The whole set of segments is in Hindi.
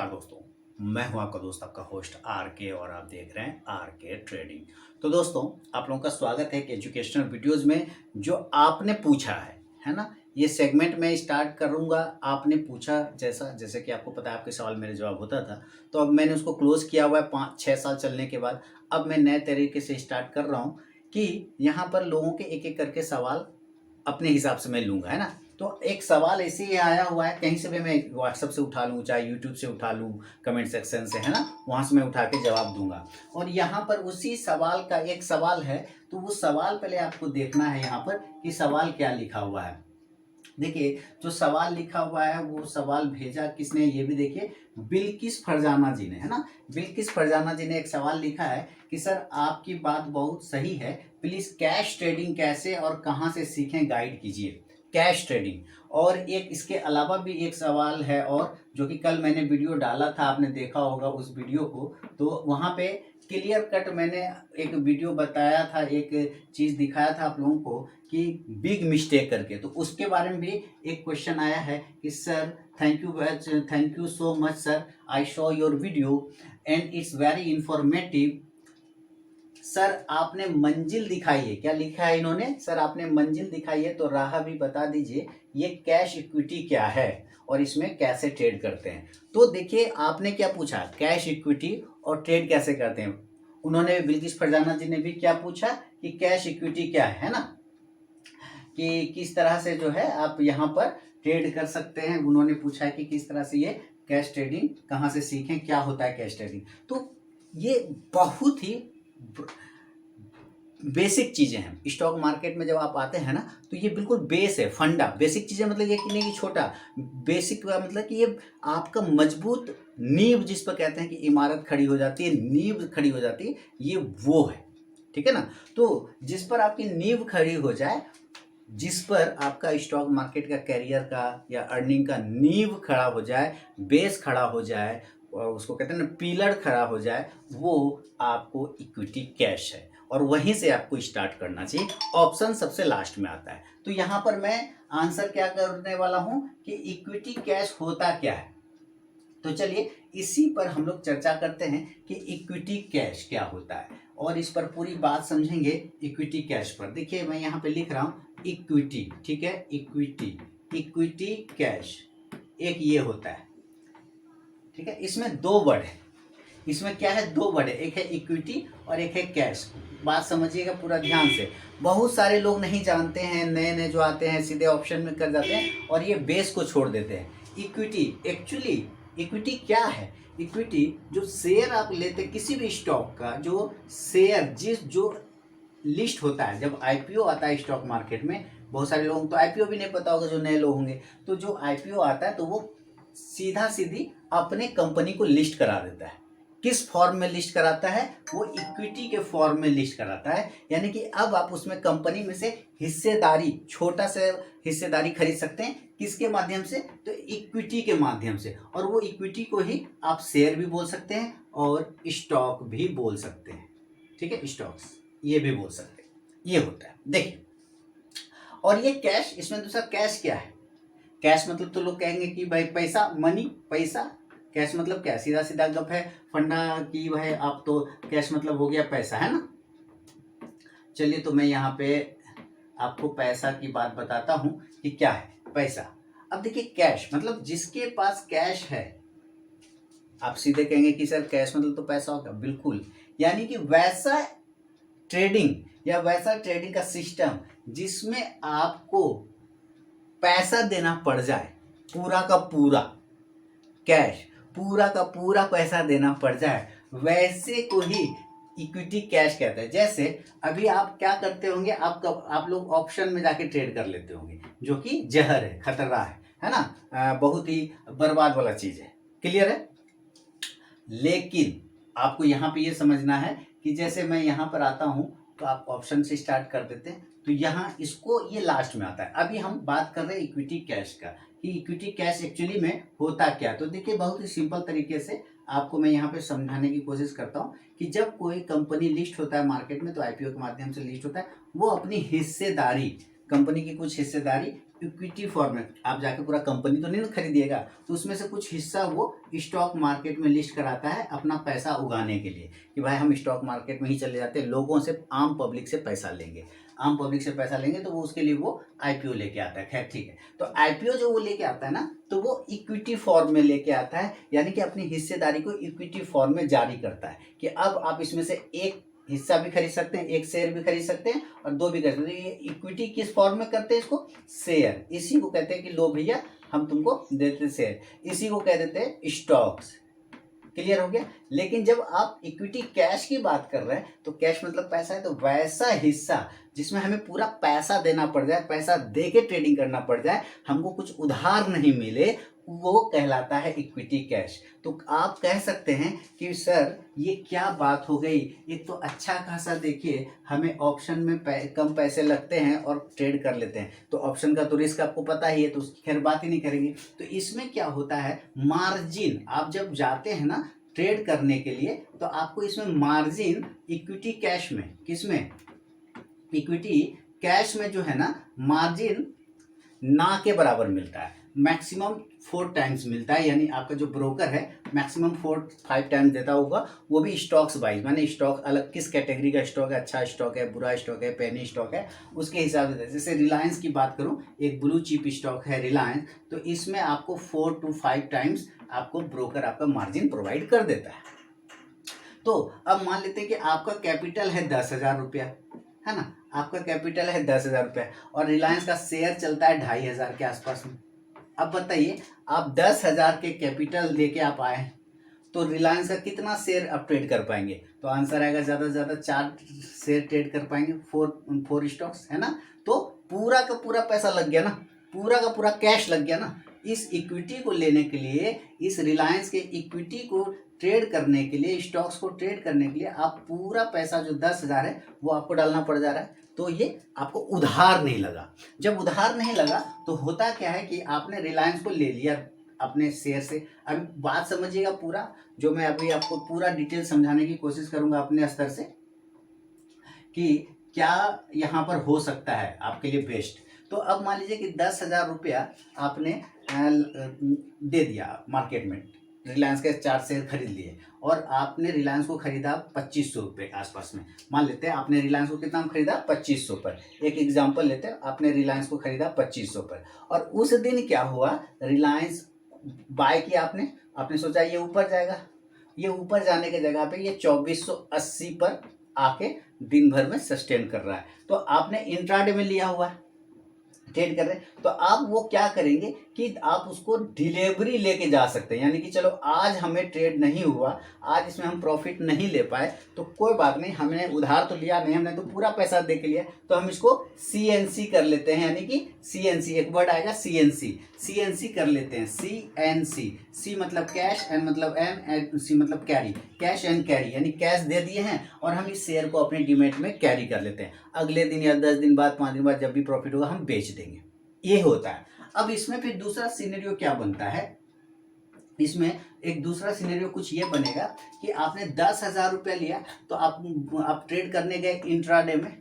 नमस्कार दोस्तों। मैं हूं आपका दोस्त, आपका होस्ट आर के, और आप देख रहे हैं आर के ट्रेडिंग। तो दोस्तों, आप लोगों का स्वागत है कि एजुकेशनल वीडियोस में जो आपने पूछा है ना, ये सेगमेंट मैं स्टार्ट करूंगा। आपने पूछा जैसे कि आपको पता है, आपके सवाल मेरे जवाब होता था, तो अब मैंने उसको क्लोज किया हुआ है 5-6 साल चलने के बाद। अब मैं नए तरीके से स्टार्ट कर रहा हूँ कि यहाँ पर लोगों के एक एक करके सवाल अपने हिसाब से मैं लूँगा, है ना। तो एक सवाल ऐसे ही आया हुआ है, कहीं से भी मैं व्हाट्सएप से उठा लूँ, चाहे यूट्यूब से उठा लूँ, कमेंट सेक्शन से, है ना, वहाँ से मैं उठा के जवाब दूंगा। और यहाँ पर उसी सवाल का एक सवाल है, तो वो सवाल पहले आपको देखना है यहाँ पर कि सवाल क्या लिखा हुआ है। देखिए, जो सवाल लिखा हुआ है वो सवाल भेजा किसने, ये भी देखिए, बिल्किस फरजाना जी ने, है ना। बिल्किस फरजाना जी ने एक सवाल लिखा है कि सर, आपकी बात बहुत सही है, प्लीज कैश ट्रेडिंग कैसे और कहां से सीखें, गाइड कीजिए। Cash trading. और एक इसके अलावा भी एक सवाल है, और जो कि कल मैंने वीडियो डाला था, आपने देखा होगा उस वीडियो को, तो वहां पे क्लियर कट मैंने एक वीडियो बताया था, एक चीज दिखाया था आप लोगों को कि बिग मिस्टेक करके, तो उसके बारे में भी एक क्वेश्चन आया है कि sir, thank you so much sir, I show your video and it's very informative. Sir, आपने मंजिल दिखाई है, क्या लिखा है इन्होंने, सर आपने मंजिल दिखाई है, तो राह भी बता दीजिए, ये कैश इक्विटी क्या है और इसमें कैसे ट्रेड करते हैं। तो देखिए, आपने क्या पूछा, कैश इक्विटी और ट्रेड कैसे करते हैं। उन्होंने, बिल्किस फरजाना जी ने भी क्या पूछा कि कैश इक्विटी क्या है ना, कि किस तरह से जो है आप यहाँ पर ट्रेड कर सकते हैं। उन्होंने पूछा है कि किस तरह से ये कैश ट्रेडिंग कहाँ से सीखें, क्या होता है कैश ट्रेडिंग। तो ये बहुत ही बेसिक चीजें हैं। स्टॉक मार्केट में जब आप आते हैं ना, तो ये बिल्कुल बेस है, फंडा। बेसिक चीजें मतलब ये कि नहीं कि छोटा, बेसिक का मतलब कि ये आपका मजबूत नींव, जिस पर कहते हैं कि इमारत खड़ी हो जाती है, नींव खड़ी हो जाती है, ये वो है, ठीक है ना। तो जिस पर आपकी नींव खड़ी हो जाए, जिस पर आपका स्टॉक मार्केट का कैरियर का या अर्निंग का नींव खड़ा हो जाए, बेस खड़ा हो जाए, और उसको कहते हैं ना पिलर खड़ा हो जाए, वो आपको इक्विटी कैश है, और वहीं से आपको स्टार्ट करना चाहिए। ऑप्शन सबसे लास्ट में आता है। तो यहाँ पर मैं आंसर क्या करने वाला हूं कि इक्विटी कैश होता क्या है। तो चलिए, इसी पर हम लोग चर्चा करते हैं कि इक्विटी कैश क्या होता है, और इस पर पूरी बात समझेंगे इक्विटी कैश पर। देखिए, मैं यहाँ पे लिख रहा हूँ इक्विटी, ठीक है, इक्विटी, इक्विटी कैश एक ये होता है, ठीक है। इसमें दो वर्ड है, इसमें क्या है, दो वर्ड है, एक है इक्विटी और एक है कैश। बात समझिएगा पूरा ध्यान से। बहुत सारे लोग नहीं जानते हैं, नए नए जो आते हैं सीधे ऑप्शन में कर जाते हैं और ये बेस को छोड़ देते हैं। इक्विटी, एक्चुअली इक्विटी क्या है। इक्विटी जो शेयर आप लेते किसी भी स्टॉक का, जो शेयर जो लिस्ट होता है, जब आईपीओ आता है स्टॉक मार्केट में, बहुत सारे लोगों को तो आईपीओ भी नहीं पता होगा, जो नए लोग होंगे, तो जो आईपीओ आता है तो वो सीधा सीधी अपने कंपनी को लिस्ट करा देता है। किस फॉर्म में लिस्ट कराता है, वो इक्विटी के फॉर्म में लिस्ट कराता है। यानी कि अब आप उसमें कंपनी में से हिस्सेदारी, छोटा सा हिस्सेदारी खरीद सकते हैं, किसके माध्यम से, तो इक्विटी के माध्यम से। और वो इक्विटी को ही आप शेयर भी बोल सकते हैं और स्टॉक भी बोल सकते हैं, ठीक है, स्टॉक्स ये भी बोल सकते हैं, ये होता है। देखिए, और ये कैश, इसमें दूसरा कैश क्या है। कैश मतलब तो लोग कहेंगे कि भाई पैसा, मनी, पैसा। कैश मतलब क्या, सीधा सीधा गप है, फंडा की भाई आप तो कैश मतलब हो गया पैसा, है ना। चलिए, तो मैं यहाँ पे आपको पैसा की बात बताता हूँ कि क्या है पैसा। अब देखिए, कैश मतलब जिसके पास कैश है। आप सीधे कहेंगे कि सर कैश मतलब तो पैसा होगा, बिल्कुल। यानी कि वैसा ट्रेडिंग या वैसा ट्रेडिंग का सिस्टम जिसमें आपको पैसा देना पड़ जाए, पूरा का पूरा कैश, पूरा का पूरा पैसा देना पड़ जाए, वैसे को ही इक्विटी कैश कहते हैं। जैसे अभी आप क्या करते होंगे, आप लोग ऑप्शन में जाके ट्रेड कर लेते होंगे, जो कि जहर है, खतरा है ना, बहुत ही बर्बाद वाला चीज है। क्लियर है। लेकिन आपको यहाँ पे ये समझना है कि जैसे मैं यहाँ पर आता हूँ, तो आप ऑप्शन से स्टार्ट कर देते हैं, तो यहाँ इसको ये लास्ट में आता है। अभी हम बात कर रहे हैं इक्विटी कैश का, कि इक्विटी कैश एक्चुअली में होता क्या। तो देखिए, बहुत ही सिंपल तरीके से आपको मैं यहाँ पे समझाने की कोशिश करता हूँ कि जब कोई कंपनी लिस्ट होता है मार्केट में, तो आईपीओ के माध्यम से लिस्ट होता है, वो अपनी हिस्सेदारी, कंपनी की कुछ हिस्सेदारी इक्विटी फॉर्म में आप जाके पूरा कंपनी तो नहीं ना खरीदिएगा, तो उसमें से कुछ हिस्सा वो स्टॉक मार्केट में लिस्ट कराता है अपना पैसा उगाने के लिए, कि भाई हम स्टॉक मार्केट में ही चले जाते हैं, लोगों से, आम पब्लिक से पैसा लेंगे, आम पब्लिक से पैसा लेंगे, तो वो उसके लिए वो आईपीओ लेके आता है। खैर ठीक है, तो आईपीओ जो वो लेके आता है ना, तो वो इक्विटी फॉर्म में लेके आता है, यानी कि अपनी हिस्सेदारी को इक्विटी फॉर्म में जारी करता है कि अब आप इसमें से एक हिस्सा भी खरीद सकते हैं, एक शेयर भी खरीद सकते हैं और दो भी खरीद सकते हैं। ये इक्विटी किस फॉर्म में करते हैं इसको? शेयर। इसी को कहते हैं कि लो भैया हम तुमको देते शेयर, इसी को कह देते हैं स्टॉक्स। क्लियर हो गया? लेकिन जब आप इक्विटी कैश की बात कर रहे हैं, तो कैश मतलब पैसा है, तो वैसा हिस्सा जिसमें हमें पूरा पैसा देना पड़ जाए, पैसा दे के ट्रेडिंग करना पड़ जाए, हमको कुछ उधार नहीं मिले, वो कहलाता है इक्विटी कैश। तो आप कह सकते हैं कि सर ये क्या बात हो गई, एक तो अच्छा खासा देखिए हमें ऑप्शन में कम पैसे लगते हैं और ट्रेड कर लेते हैं, तो ऑप्शन का तो रिस्क आपको पता ही है, तो उसकी खैर बात ही नहीं करेंगे। तो इसमें क्या होता है, मार्जिन, आप जब जाते हैं ना ट्रेड करने के लिए, तो आपको इसमें मार्जिन इक्विटी कैश में, किसमें? इक्विटी कैश में जो है ना, मार्जिन ना के बराबर मिलता है, मैक्सिमम 4 टाइम्स मिलता है, यानी आपका जो ब्रोकर है मैक्सिमम 4-5 टाइम्स देता होगा, वो भी स्टॉक्स वाइज, माने स्टॉक अलग किस कैटेगरी का स्टॉक है, अच्छा स्टॉक है, बुरा स्टॉक है, पेनी स्टॉक है, उसके हिसाब से। जैसे रिलायंस की बात करूं, एक ब्लू चिप स्टॉक है रिलायंस, तो इसमें आपको 4 to 5 टाइम्स आपको ब्रोकर आपका मार्जिन प्रोवाइड कर देता है। तो अब मान लेते हैं कि आपका कैपिटल है 10,000 रुपया, है ना, आपका कैपिटल है 10,000 रुपया और रिलायंस का शेयर चलता है 2,500 के आसपास में। अब बताइए, आप 10,000 के कैपिटल लेके आप आए, तो रिलायंस का कितना शेयर आप ट्रेड कर पाएंगे? तो आंसर आएगा ज़्यादा से ज़्यादा 4 शेयर ट्रेड कर पाएंगे, 4 स्टॉक्स, है ना। तो पूरा का पूरा पैसा लग गया ना, पूरा का पूरा कैश लग गया ना। इस इक्विटी को लेने के लिए, इस रिलायंस के इक्विटी को ट्रेड करने के लिए, स्टॉक्स को ट्रेड करने के लिए आप पूरा पैसा जो 10,000 है वो आपको डालना पड़ जा रहा है, तो ये आपको उधार नहीं लगा। जब उधार नहीं लगा तो होता क्या है कि आपने रिलायंस को ले लिया अपने शेयर से। अब बात समझिएगा पूरा, जो मैं अभी आपको पूरा डिटेल समझाने की कोशिश करूंगा अपने स्तर से, कि क्या यहाँ पर हो सकता है आपके लिए बेस्ट। तो अब मान लीजिए कि 10,000 रुपया आपने दे दिया मार्केट में, रिलायंस के 4 शेयर खरीद लिए और आपने रिलायंस को खरीदा 2,500 रुपये के आसपास में। मान लेते हैं आपने रिलायंस को कितना खरीदा, 2,500 पर। एक एग्जांपल लेते हैं, आपने रिलायंस को खरीदा 2,500 पर और उस दिन क्या हुआ, रिलायंस बाय किया आपने सोचा ये ऊपर जाएगा, ये ऊपर जाने की जगह पे ये 2,480 पर आके दिन भर में सस्टेन कर रहा है, तो आपने इंट्राडे में लिया हुआ है, ट्रेड कर रहे हैं, तो आप वो क्या करेंगे कि आप उसको डिलीवरी लेके जा सकते हैं, यानी कि चलो आज हमें ट्रेड नहीं हुआ, आज इसमें हम प्रॉफिट नहीं ले पाए, तो कोई बात नहीं, हमने उधार तो लिया नहीं, हमने तो पूरा पैसा दे के लिया, तो हम इसको CNC कर लेते हैं, यानी कि CNC, एक वर्ड आएगा CNC कर लेते हैं, CNC, C मतलब कैश, N मतलब एन, C मतलब कैरी, कैश एंड कैरी, यानी कैश दे दिए हैं और हम इस शेयर को अपने डीमैट में कैरी कर लेते हैं, अगले दिन या 10 दिन बाद, 5 दिन बाद जब भी प्रॉफिट होगा हम बेच देंगे, ये होता है। अब इसमें फिर दूसरा सिनेरियो क्या बनता है, इसमें एक दूसरा सिनेरियो कुछ ये बनेगा कि आपने 10,000 रुपया लिया, तो आप ट्रेड करने गए इंट्राडे में,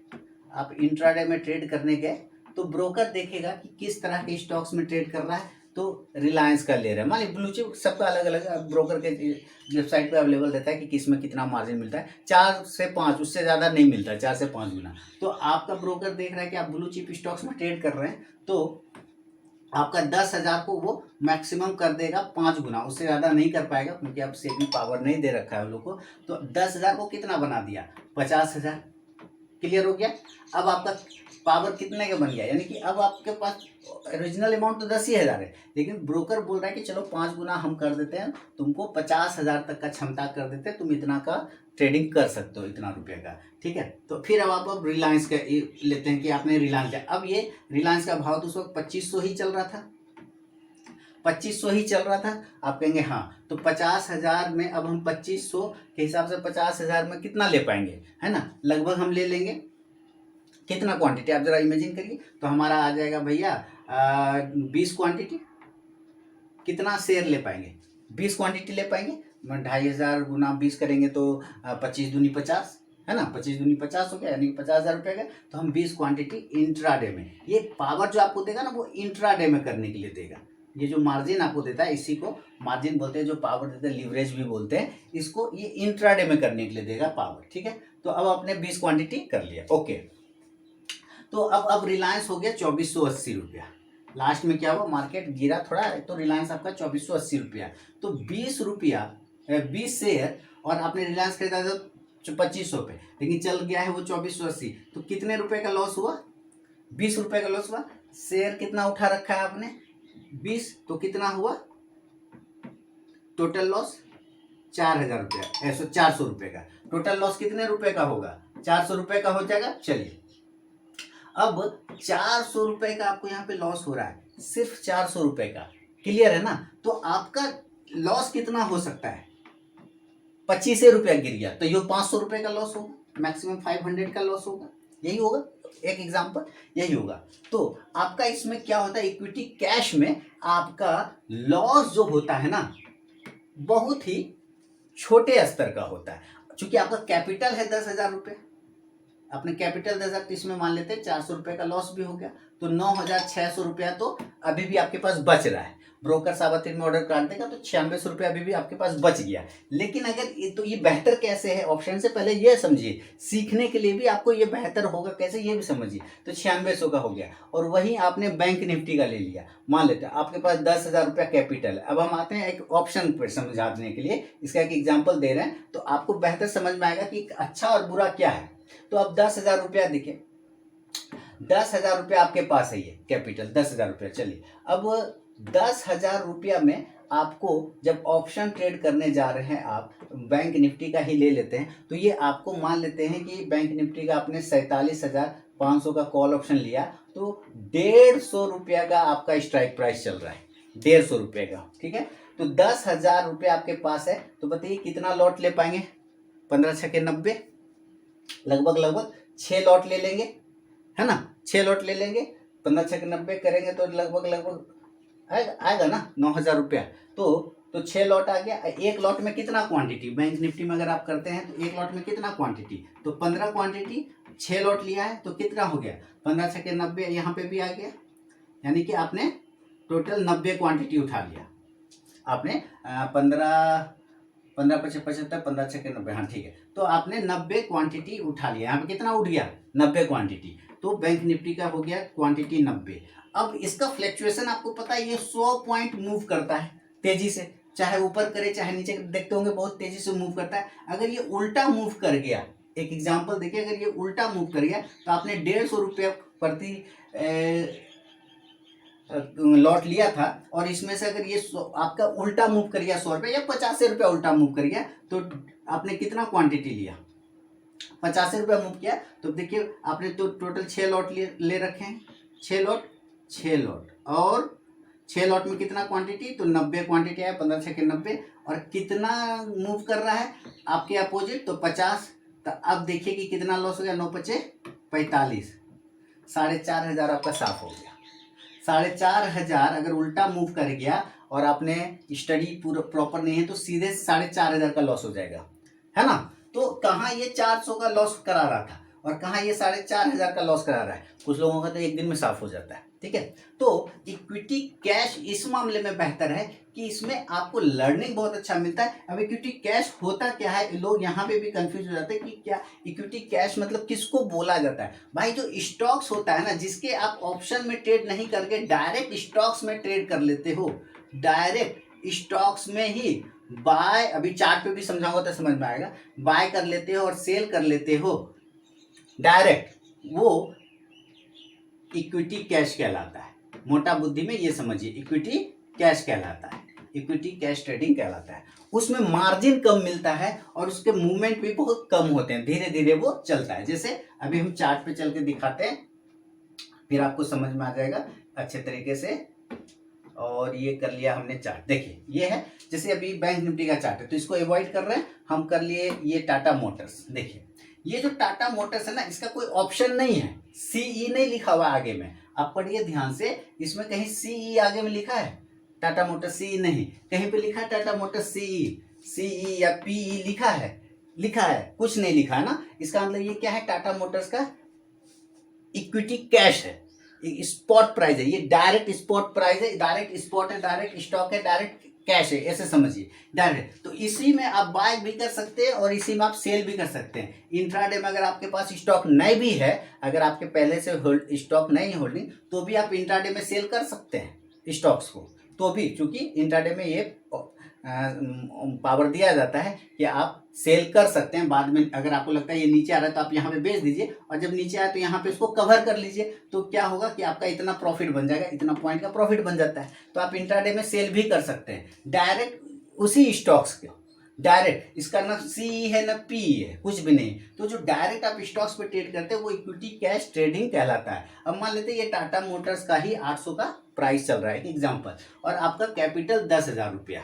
आप इंट्राडे में ट्रेड करने गए, तो ब्रोकर देखेगा कि किस तरह के स्टॉक्स में ट्रेड कर रहा है, तो रिलायंस का ले रहा है, मान लीजिए ब्लू चिप, सबका अलग अलग ब्रोकर के वेबसाइट पे अवेलेबल रहता है कि किस में कितना मार्जिन मिलता है, 4 से 5, उससे ज़्यादा नहीं मिलता, 4 से 5 गुना। तो आपका ब्रोकर देख रहा है कि आप ब्लू चिप स्टॉक्स में ट्रेड कर रहे हैं, तो आपका 10,000 को वो मैक्सिमम कर देगा 5 गुना, उससे ज़्यादा नहीं कर पाएगा, क्योंकि आप सेविंग पावर नहीं दे रखा है उन लोग को। तो 10,000 को कितना बना दिया, 50,000। क्लियर हो गया? अब आपका पावर कितने का बन गया, यानी कि अब आपके पास ओरिजिनल अमाउंट तो 10,000 है, लेकिन ब्रोकर बोल रहा है कि चलो 5 गुना हम कर देते हैं, तुमको 50,000 तक का क्षमता कर देते हैं, तुम इतना का ट्रेडिंग कर सकते हो, इतना रुपये का, ठीक है। तो फिर अब आप रिलायंस का लेते हैं कि आपने रिलायंस लिया, अब ये रिलायंस का भाव तो उस वक्त 2,500 ही चल रहा था, 2,500 ही चल रहा था। आप कहेंगे हाँ, तो 50,000 में अब हम 2,500 के हिसाब से 50,000 में कितना ले पाएंगे, है ना, लगभग हम ले लेंगे कितना क्वांटिटी, आप जरा इमेजिन करिए, तो हमारा आ जाएगा भैया 20 क्वांटिटी। कितना शेयर ले पाएंगे, 20 क्वांटिटी ले पाएंगे, 2,500 गुना 20 करेंगे तो 25 दूनी 50, है ना, 25 दूनी 50 हो गया, यानी 50,000 रुपये का। तो हम 20 क्वांटिटी इंट्राडे में, ये पावर जो आपको देगा ना वो इंट्राडे में करने के लिए देगा। ये जो मार्जिन आपको देता है इसी को मार्जिन बोलते हैं, जो पावर देते हैं लिवरेज भी बोलते हैं इसको, ये इंट्राडे में करने के लिए देगा पावर। ठीक है, तो अब आपने 20 क्वांटिटी कर लिया। ओके, तो अब रिलायंस हो गया 2480 रुपया। लास्ट में क्या हुआ, मार्केट गिरा थोड़ा, तो रिलायंस आपका 2480 रुपया। तो 20 रुपया 20 शेयर और आपने रिलायंस खरीदा था 2500 रुपये, लेकिन चल गया है वो 2480, तो कितने रुपए का लॉस हुआ, 20 रुपए का लॉस हुआ। शेयर कितना उठा रखा है आपने, 20, तो कितना हुआ टोटल लॉस, 4000 रुपया, ऐसा 400 रुपये का। टोटल लॉस कितने रुपए का होगा, 400 रुपये का हो जाएगा। चलिए, अब 400 रुपये का आपको यहाँ पे लॉस हो रहा है, सिर्फ 400 रुपये का। क्लियर है ना, तो आपका लॉस कितना हो सकता है, 25 रुपया गिर गया तो ये 500 रुपये का लॉस होगा, मैक्सिमम 500 का लॉस होगा, यही होगा। एक एग्जांपल यही होगा। तो आपका इसमें क्या होता है, इक्विटी कैश में आपका लॉस जो होता है ना बहुत ही छोटे स्तर का होता है, क्योंकि आपका कैपिटल है 10,000 रुपये, अपने कैपिटल 10,000, तो इसमें मान लेते हैं 400 रुपये का लॉस भी हो गया, तो 9,600 रुपया तो अभी भी आपके पास बच रहा है। ब्रोकर साहब 3 में ऑर्डर काट देगा तो 96 रुपया अभी भी आपके पास बच गया। लेकिन अगर ये बेहतर कैसे है, ऑप्शन से पहले ये समझिए, सीखने के लिए भी आपको ये बेहतर होगा कैसे ये भी समझिए। तो 9600 का हो गया, और वहीं आपने बैंक निफ्टी का ले लिया। मान लेते हैं आपके पास 10,000 रुपया कैपिटल है। अब हम आते हैं एक ऑप्शन पर समझाने के लिए, इसका एक एग्जाम्पल दे रहे हैं तो आपको बेहतर समझ में आएगा कि अच्छा और बुरा क्या है। तो अब 10,000 रुपया देखिए, 10,000 रुपया आपके पास है, ये कैपिटल 10,000 रुपया। चलिए, अब 10,000 रुपया में आपको जब ऑप्शन ट्रेड करने जा रहे हैं, आप बैंक निफ्टी का ही ले लेते हैं, तो ये आपको मान लेते हैं कि बैंक निफ्टी का आपने 47,500 का कॉल ऑप्शन लिया, तो 150 रुपया का आपका स्ट्राइक प्राइस चल रहा है, 150 रुपये का। ठीक है, तो 10,000 रुपया आपके पास है, तो बताइए कितना लॉट ले पाएंगे, 15 छके 90, लगभग 6 लॉट ले लेंगे, है ना, 6 लॉट ले लेंगे, 15 छके 90 करेंगे तो लगभग आएगा ना 9,000 रुपया। तो 6 लॉट आ गया। एक लॉट में कितना क्वांटिटी, बैंक निफ्टी में अगर आप करते हैं तो एक लॉट में कितना क्वांटिटी, तो 15 क्वांटिटी, 6 लॉट लिया है तो कितना हो गया, 15 छके 90, यहाँ पे भी आ गया, यानी कि आपने टोटल 90 क्वांटिटी उठा लिया आपने। 15 पचे 75, 15 छके 90, हाँ ठीक है, तो आपने 90 क्वांटिटी उठा लिया। यहाँ पे कितना उठ गया, 90 क्वांटिटी, तो बैंक निफ्टी का हो गया क्वांटिटी 90। अब इसका फ्लक्चुएशन आपको पता है, ये 100 पॉइंट मूव करता है तेजी से, चाहे ऊपर करे चाहे नीचे, देखते होंगे बहुत तेजी से मूव करता है। अगर ये उल्टा मूव कर गया, एक एग्जांपल देखिए, अगर ये उल्टा मूव कर गया तो आपने 150 रुपया प्रति लॉट लिया था, और इसमें से अगर ये आपका उल्टा मूव कर गया 100 रुपये या 50 रुपया उल्टा मूव कर गया, तो आपने कितना क्वांटिटी लिया, 50 रुपया मूव किया, तो देखिए आपने तो टोटल 6 लॉट ले रखे हैं, 6 लॉट और 6 लॉट में कितना क्वांटिटी, तो 90 क्वांटिटी है, 15 छके 90, और कितना मूव कर रहा है आपके अपोजिट, तो 50। तो अब देखिए कि कितना लॉस हो गया, 9 पचे 45, 4,500 आपका साफ हो गया। 4,500 अगर उल्टा मूव कर गया और आपने स्टडी पूरा प्रॉपर नहीं है तो सीधे 4,500 का लॉस हो जाएगा, है ना। तो कहाँ ये 400 का लॉस करा रहा था और कहाँ ये 4,500 का लॉस करा रहा है, कुछ लोगों का तो एक दिन में साफ हो जाता है। ठीक है, तो इक्विटी कैश इस मामले में बेहतर है कि इसमें आपको लर्निंग बहुत अच्छा मिलता है। अब इक्विटी कैश होता क्या है, लोग यहाँ पे भी कंफ्यूज हो जाते हैं कि क्या इक्विटी कैश मतलब किसको बोला जाता है। भाई जो स्टॉक्स होता है ना, जिसके आप ऑप्शन में ट्रेड नहीं करके डायरेक्ट स्टॉक्स में ट्रेड कर लेते हो, डायरेक्ट स्टॉक्स में ही बाय, अभी चार्ट पे भी समझाऊंगा तो समझ में आएगा, बाय कर लेते हो और सेल कर लेते हो डायरेक्ट, वो इक्विटी कैश कहलाता है। मोटा बुद्धि में ये समझिए, इक्विटी कैश कहलाता है, इक्विटी कैश ट्रेडिंग कहलाता है। उसमें मार्जिन कम मिलता है और उसके मूवमेंट भी बहुत कम होते हैं, धीरे धीरे वो चलता है। जैसे अभी हम चार्ट पे चल के दिखाते हैं, फिर आपको समझ में आ जाएगा अच्छे तरीके से। और ये कर लिया हमने चार्ट, देखिए ये है, जैसे अभी बैंक निफ्टी का चार्ट है तो इसको अवॉइड कर रहे हैं हम, कर लिए ये टाटा मोटर्स। देखिए ये जो टाटा मोटर्स है ना, इसका कोई ऑप्शन नहीं है, सीई नहीं लिखा हुआ आगे में, आप पढ़िए ध्यान से, इसमें कहीं सीई आगे में लिखा है, टाटा मोटर्स सीई नहीं, कहीं पे लिखा है टाटा मोटर्स सीई या पीई लिखा है, लिखा है? कुछ नहीं लिखा है ना। इसका मतलब ये क्या है, टाटा मोटर्स का इक्विटी कैश है, स्पॉट प्राइस है, ये डायरेक्ट स्पॉट प्राइस है, डायरेक्ट स्पॉट है, डायरेक्ट स्टॉक है, डायरेक्ट कैश है, ऐसे समझिए डायरेक्ट। तो इसी में आप बाय भी कर सकते हैं और इसी में आप सेल भी कर सकते हैं। इंट्राडे में अगर आपके पास स्टॉक नहीं भी है, अगर आपके पहले से स्टॉक नहीं है होल्डिंग, तो भी आप इंट्राडे में सेल कर सकते हैं स्टॉक्स को, तो भी, क्योंकि इंट्राडे में ये पावर दिया जाता है कि आप सेल कर सकते हैं। बाद में अगर आपको लगता है ये नीचे आ रहा है तो आप यहाँ पे बेच दीजिए, और जब नीचे आए तो यहाँ पे इसको कवर कर लीजिए। तो क्या होगा कि आपका इतना प्रॉफिट बन जाएगा, इतना पॉइंट का प्रॉफिट बन जाता है। तो आप इंट्राडे में सेल भी कर सकते हैं डायरेक्ट उसी स्टॉक्स के, डायरेक्ट। इसका ना सी है ना पी है, कुछ भी नहीं। तो जो डायरेक्ट आप स्टॉक्स पे ट्रेड करते हैं वो इक्विटी कैश ट्रेडिंग कहलाता है। अब मान लेते हैं ये टाटा मोटर्स का ही 800 का प्राइस चल रहा है एग्जाम्पल, और आपका कैपिटल 10,000 रुपया,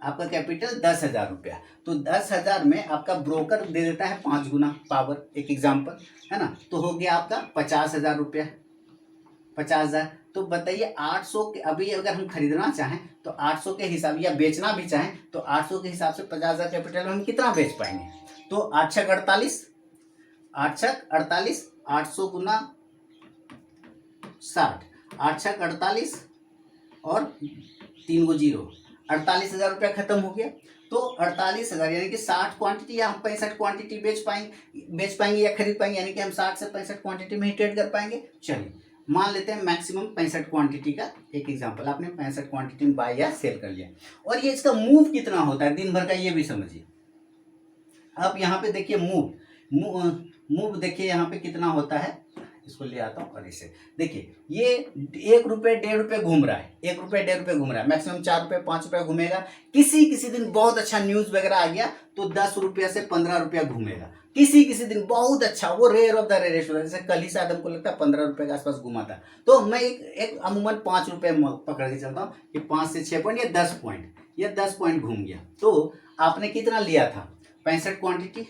आपका कैपिटल 10,000 रुपया। तो 10,000 में आपका ब्रोकर दे देता है 5 गुना पावर, एक एग्जाम्पल है ना। तो हो गया आपका 50,000 रुपया, 50,000। तो बताइए 800 के, अभी अगर हम खरीदना चाहें तो 800 के हिसाब, या बेचना भी चाहें तो 800 के हिसाब से 50,000 कैपिटल में हम कितना बेच पाएंगे। तो 8 छक 48, 8 छक 48, 800 गुना 60, 8 छक 48 और 3 को 0, 48,000 रुपया खत्म हो गया। तो 48,000 यानी कि 60 क्वांटिटी या हम 65 क्वांटिटी बेच पाएंगे या खरीद पाएंगे, यानी कि हम 60 से 65 क्वांटिटी में ही ट्रेड कर पाएंगे। चलिए मान लेते हैं मैक्सिमम 65 क्वांटिटी का एक एग्जांपल, आपने 65 क्वांटिटी में बाय या सेल कर लिया। और ये इसका मूव कितना होता है दिन भर का, ये भी समझिए। आप यहाँ पे देखिए मूव देखिए यहाँ पे कितना होता है, इसको ले आता हूँ और इसे देखिए, ये 1 रुपये 1.5 रुपये घूम रहा है, 1 रुपये 1.5 रुपये घूम रहा है, मैक्सिमम 4 रुपये 5 रुपये घूमेगा। किसी दिन बहुत अच्छा न्यूज वगैरह आ गया तो 10 रुपया से 15 रुपया घूमेगा। किसी दिन बहुत अच्छा, वो रेयर ऑफ द रेयरेस्ट होता है। जैसे कल ही शायद हमको लगता है 15 रुपये के आसपास घुमा था। तो मैं एक अमूमन 5 रुपये पकड़ के चलता हूँ कि 5 से 6 पॉइंट या 10 पॉइंट, या 10 पॉइंट घूम गया। तो आपने कितना लिया था, 65 क्वांटिटी।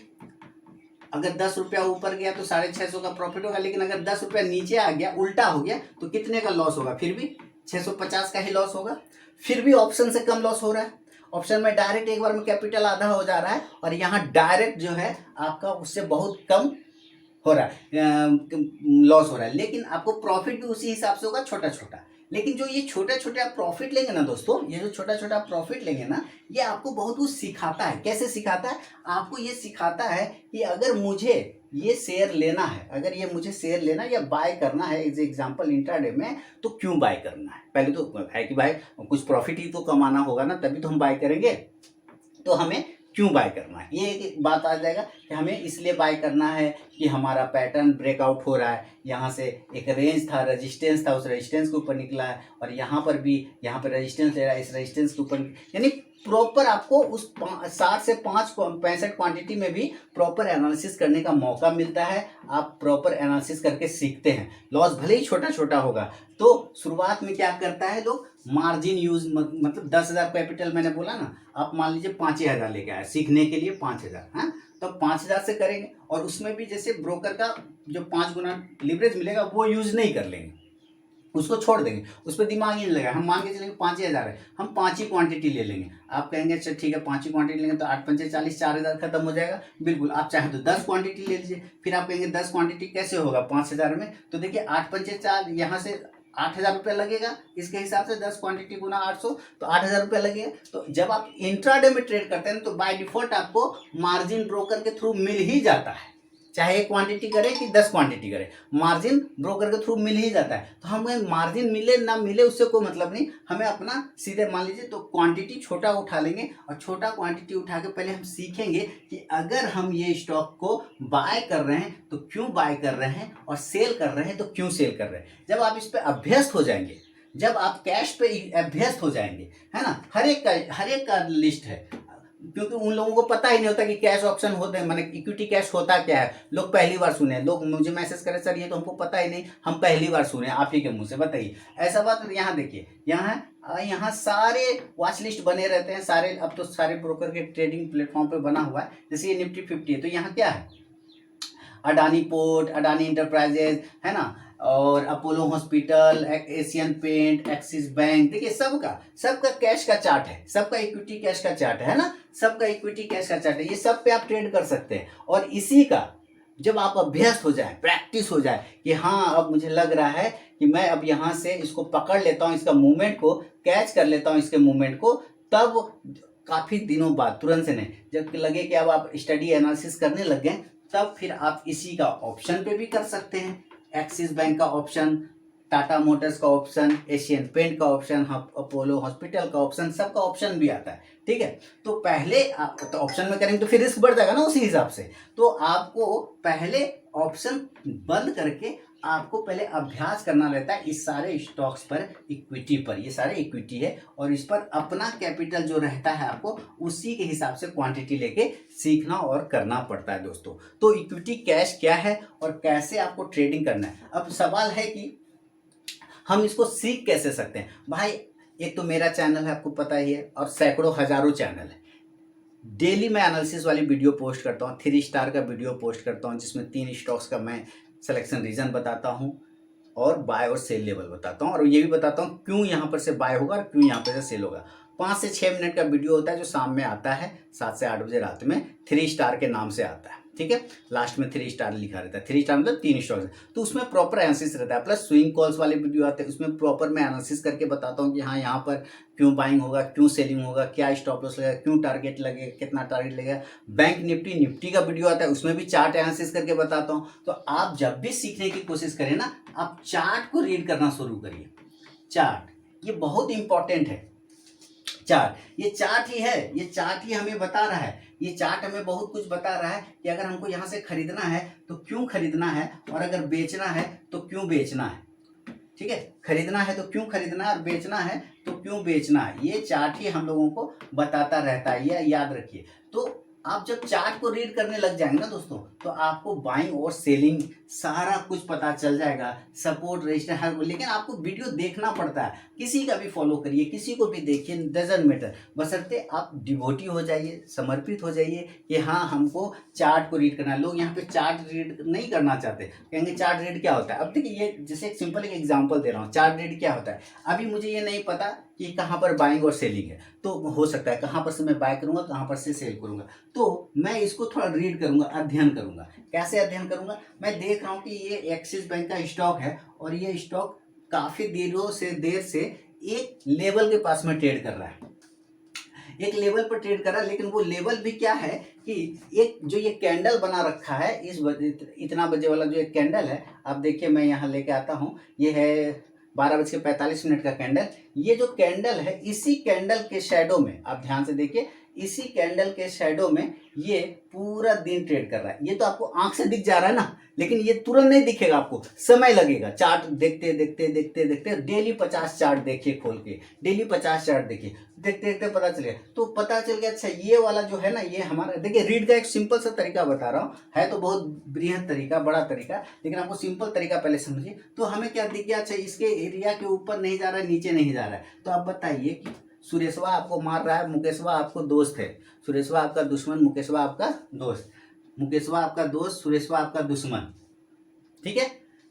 अगर 10 रुपया ऊपर गया तो 650 का प्रॉफिट होगा, लेकिन अगर 10 रुपया नीचे आ गया, उल्टा हो गया, तो कितने का लॉस होगा, फिर भी 650 का ही लॉस होगा। फिर भी ऑप्शन से कम लॉस हो रहा है। ऑप्शन में डायरेक्ट एक बार में कैपिटल आधा हो जा रहा है, और यहाँ डायरेक्ट जो है आपका उससे बहुत कम हो रहा है, लॉस हो रहा है, लेकिन आपको प्रॉफिट भी उसी हिसाब से होगा, छोटा छोटा। लेकिन जो ये छोटे छोटे आप प्रॉफिट लेंगे ना दोस्तों, ये जो छोटा छोटा प्रॉफिट लेंगे ना, ये आपको बहुत कुछ सिखाता है। कैसे सिखाता है, आपको ये सिखाता है कि अगर मुझे ये शेयर लेना है, अगर ये मुझे शेयर लेना या बाय करना है, एज एग्जांपल इंट्राडे में, तो क्यों बाय करना है। पहले तो है कि भाई कुछ प्रॉफिट ही तो कमाना होगा ना, तभी तो हम बाय करेंगे। तो हमें क्यों बाय करना है, ये एक बात आ जाएगा कि हमें इसलिए बाय करना है कि हमारा पैटर्न ब्रेकआउट हो रहा है। यहाँ से एक रेंज था, रेजिस्टेंस था, उस रेजिस्टेंस के ऊपर निकला है, और यहाँ पर भी यहाँ पर रेजिस्टेंस ले रहा है, इस रेजिस्टेंस के ऊपर, यानी प्रॉपर आपको उस 60 से 65 क्वांटिटी में भी प्रॉपर एनालिसिस करने का मौका मिलता है। आप प्रॉपर एनालिसिस करके सीखते हैं। लॉस भले ही छोटा छोटा होगा, तो शुरुआत में क्या करता है लोग, मार्जिन यूज, मतलब 10,000 कैपिटल मैंने बोला ना, आप मान लीजिए 5,000 लेके आए सीखने के लिए, 5,000 है, तो 5,000 से करेंगे। और उसमें भी जैसे ब्रोकर का जो 5 गुना लिवरेज मिलेगा वो यूज नहीं कर लेंगे, उसको छोड़ देंगे, उस पर दिमाग ही नहीं लगा। हम मान के चलेंगे 5,000 है, हम 5 ही क्वांटिटी ले लेंगे। आप कहेंगे अच्छा ठीक है 5 ही क्वांटिटी लेंगे तो 8 पंचे 40, 4,000 खत्म हो जाएगा। बिल्कुल, आप चाहे तो 10 क्वांटिटी ले लीजिए। फिर आप कहेंगे 10 क्वांटिटी कैसे होगा 5,000 में, तो देखिए 8 पंचे 4, यहाँ से 8,000 रुपया लगेगा, इसके हिसाब से 10 क्वांटिटी गुना 800, तो 8,000 रुपया लगेगा। तो जब आप इंट्राडे में ट्रेड करते हैं तो बाय डिफॉल्ट आपको मार्जिन ब्रोकर के थ्रू मिल ही जाता है, चाहे 1 क्वांटिटी करे कि 10 क्वांटिटी करे, मार्जिन ब्रोकर के थ्रू मिल ही जाता है। तो हमें मार्जिन मिले ना मिले उससे कोई मतलब नहीं, हमें अपना सीधे मान लीजिए तो क्वांटिटी छोटा उठा लेंगे, और छोटा क्वांटिटी उठा के पहले हम सीखेंगे कि अगर हम ये स्टॉक को बाय कर रहे हैं तो क्यों बाय कर रहे हैं, और सेल कर रहे हैं तो क्यों सेल कर रहे हैं। जब आप इस पर अभ्यस्त हो जाएंगे, जब आप कैश पे अभ्यस्त हो जाएंगे, है ना, हर एक का लिस्ट है, क्योंकि उन लोगों को पता ही नहीं होता कि कैश ऑप्शन होते हैं, माने इक्विटी कैश होता क्या है। लोग पहली बार सुने, लोग मुझे मैसेज करे सर ये तो हमको पता ही नहीं, हम पहली बार सुने आप ही के मुंह से, बताइए ऐसा बात। यहाँ देखिए, यहाँ सारे वॉच लिस्ट बने रहते हैं, सारे, अब तो सारे ब्रोकर के ट्रेडिंग प्लेटफॉर्म पे बना हुआ है। जैसे ये निफ्टी 50 है, तो यहाँ क्या है, अडानी पोर्ट, अडानी इंटरप्राइजेज, है ना, और Apollo hospital, Asian paint, Axis bank, देखिए सबका कैश का चार्ट है, सबका इक्विटी कैश का चार्ट है ना, सबका इक्विटी कैश का चार्ट है, ये सब पे आप ट्रेड कर सकते हैं। और इसी का जब आप अभ्यस्त हो जाए, प्रैक्टिस हो जाए कि हाँ अब मुझे लग रहा है कि मैं अब यहाँ से इसको पकड़ लेता हूँ, इसका मूवमेंट को कैच कर लेता हूँ, इसके मूवमेंट को, तब काफ़ी दिनों बाद, तुरंत से नहीं, जब लगे कि अब आप स्टडी एनालिसिस करने लग गए, तब फिर आप इसी का ऑप्शन पे भी कर सकते हैं। एक्सिस बैंक का ऑप्शन, टाटा मोटर्स का ऑप्शन, एशियन पेंट का ऑप्शन, अपोलो हॉस्पिटल का ऑप्शन, सबका ऑप्शन भी आता है, ठीक है। तो पहले आप तो ऑप्शन में करेंगे तो फिर रिस्क बढ़ जाएगा ना उसी हिसाब से, तो आपको पहले ऑप्शन बंद करके आपको पहले अभ्यास करना रहता है इस सारे स्टॉक्स पर, इक्विटी पर, ये सारे इक्विटी है और इस पर अपना कैपिटल जो रहता है आपको उसी के हिसाब से क्वांटिटी लेके सीखना और करना पड़ता है दोस्तों। तो इक्विटी कैश क्या है और कैसे आपको ट्रेडिंग करना है। अब सवाल है कि हम इसको सीख कैसे सकते हैं। भाई एक तो मेरा चैनल है, आपको पता ही है, और सैकड़ों हजारों चैनल है। डेली मैं एनालिसिस वाली वीडियो पोस्ट करता हूँ, 3 स्टार का वीडियो पोस्ट करता हूँ जिसमें 3 स्टॉक्स का मैं सिलेक्शन रीजन बताता हूँ और बाय और सेल लेवल बताता हूँ, और ये भी बताता हूँ क्यों यहाँ पर से बाय होगा और क्यों यहाँ पर से सेल होगा। 5 से 6 मिनट का वीडियो होता है जो शाम में आता है 7 से 8 बजे रात में, 3 स्टार के नाम से आता है, ठीक है। लास्ट में 3 स्टार लिखा रहता है, 3 स्टार मतलब 3 स्टॉक्स, तो उसमें प्रॉपर एनालिसिस रहता है। प्लस स्विंग कॉल्स वाले वीडियो आते हैं, उसमें प्रॉपर मैं एनालिसिस करके बताता हूँ कि हाँ यहाँ पर क्यों बाइंग होगा, क्यों सेलिंग होगा, क्या स्टॉप लॉस लगेगा, क्यों टारगेट लगेगा, कितना टारगेट लगेगा। बैंक निफ्टी का वीडियो आता है, उसमें भी चार्ट एनालिसिस करके बताता हूँ। तो आप जब भी सीखने की कोशिश करें ना, आप चार्ट को रीड करना शुरू करिए। चार्ट ये बहुत इंपॉर्टेंट है। चार्ट ये चार्ट ही है, ये चार्ट ही हमें बता रहा है, ये चार्ट हमें बहुत कुछ बता रहा है कि अगर हमको यहाँ से खरीदना है तो क्यों खरीदना है, और अगर बेचना है तो क्यों बेचना है, ठीक है। खरीदना है तो क्यों खरीदना है और बेचना है तो क्यों बेचना है, ये चार्ट ही हम लोगों को बताता रहता है, ये याद रखिए। तो आप जब चार्ट को रीड करने लग जाएंगे ना दोस्तों, तो आपको बाइंग और सेलिंग सारा कुछ पता चल जाएगा, सपोर्ट रेजिस्टेंस हर, लेकिन आपको वीडियो देखना पड़ता है। किसी का भी फॉलो करिए, किसी को भी देखिए, डजंट मैटर, बशर्ते आप डिवोटी हो जाइए, समर्पित हो जाइए कि हाँ हमको चार्ट को रीड करना है। लोग यहाँ पे चार्ट रीड नहीं करना चाहते, कहेंगे चार्ट रीड क्या होता है। अब देखिए ये जैसे एक सिंपल एक एग्जाम्पल दे रहा हूँ, चार्ट रीड क्या होता है। अभी मुझे ये नहीं पता कि कहाँ पर बाइंग और सेलिंग है, तो हो सकता है कहाँ पर से मैं बाय करूंगा, कहाँ पर से सेल करूंगा, तो मैं इसको थोड़ा रीड करूंगा, अध्ययन करूंगा। कैसे अध्ययन करूंगा, मैं देख रहा हूँ कि ये एक्सिस बैंक का स्टॉक है और ये स्टॉक काफी देर से एक लेवल के पास में ट्रेड कर रहा है, एक लेवल पर ट्रेड कर रहा है। लेकिन वो लेवल भी क्या है कि एक जो ये कैंडल बना रखा है, इतना बजे वाला जो एक कैंडल है, आप देखिए मैं यहाँ लेके आता हूँ, ये है 12:45 का कैंडल। ये जो कैंडल है, इसी कैंडल के शैडो में, आप ध्यान से देखिए, इसी कैंडल के शैडो में ये पूरा दिन ट्रेड कर रहा है। ये तो आपको आंख से दिख जा रहा है ना, लेकिन ये तुरंत नहीं दिखेगा, आपको समय लगेगा। चार्ट देखते देखते देखते देखते डेली 50 चार्ट देखिए खोल के, डेली 50 चार्ट देखिए, देखते देखते पता चलेगा। तो पता चल गया अच्छा ये वाला जो है ना, ये हमारा, देखिए रीड का एक सिंपल सा तरीका बता रहा हूँ, है तो बहुत बृहद तरीका, बड़ा तरीका, लेकिन आपको सिंपल तरीका पहले समझिए। तो हमें क्या दिख गया, अच्छा इसके एरिया के ऊपर नहीं जा रहा है, नीचे नहीं जा रहा है, तो आप बताइए कि सुरेशवा आपको मार रहा है, मुकेशवा आपको दोस्त है, सुरेशवा आपका दुश्मन, मुकेशवा आपका दोस्त, मुकेशवा आपका दोस्त, सुरेशवा आपका दुश्मन, ठीक है।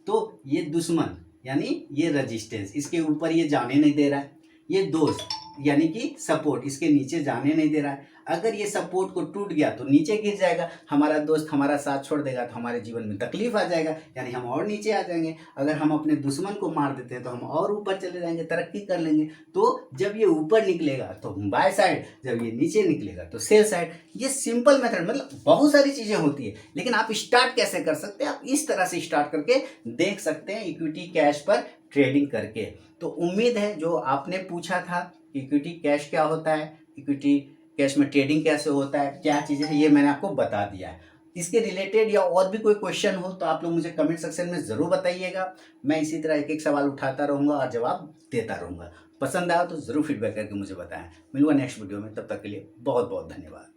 तो ये दुश्मन यानी ये रेजिस्टेंस, इसके ऊपर ये जाने नहीं दे रहा है, ये दोस्त यानी कि सपोर्ट, इसके नीचे जाने नहीं दे रहा है। अगर ये सपोर्ट को टूट गया तो नीचे गिर जाएगा, हमारा दोस्त हमारा साथ छोड़ देगा तो हमारे जीवन में तकलीफ आ जाएगा, यानी हम और नीचे आ जाएंगे। अगर हम अपने दुश्मन को मार देते हैं तो हम और ऊपर चले जाएंगे, तरक्की कर लेंगे। तो जब ये ऊपर निकलेगा तो बाय साइड, जब ये नीचे निकलेगा तो सेल साइड। ये सिंपल मेथड, मतलब बहुत सारी चीजें होती है, लेकिन आप स्टार्ट कैसे कर सकते हैं, आप इस तरह से स्टार्ट करके देख सकते हैं, इक्विटी कैश पर ट्रेडिंग करके। तो उम्मीद है जो आपने पूछा था इक्विटी कैश क्या होता है, इक्विटी कैश में ट्रेडिंग कैसे होता है, क्या चीज़ें हैं, ये मैंने आपको बता दिया है। इसके रिलेटेड या और भी कोई क्वेश्चन हो तो आप लोग मुझे कमेंट सेक्शन में ज़रूर बताइएगा। मैं इसी तरह एक एक सवाल उठाता रहूँगा और जवाब देता रहूँगा। पसंद आया तो ज़रूर फीडबैक करके मुझे बताएं। मिलूंगा नेक्स्ट वीडियो में, तब तक के लिए बहुत बहुत धन्यवाद।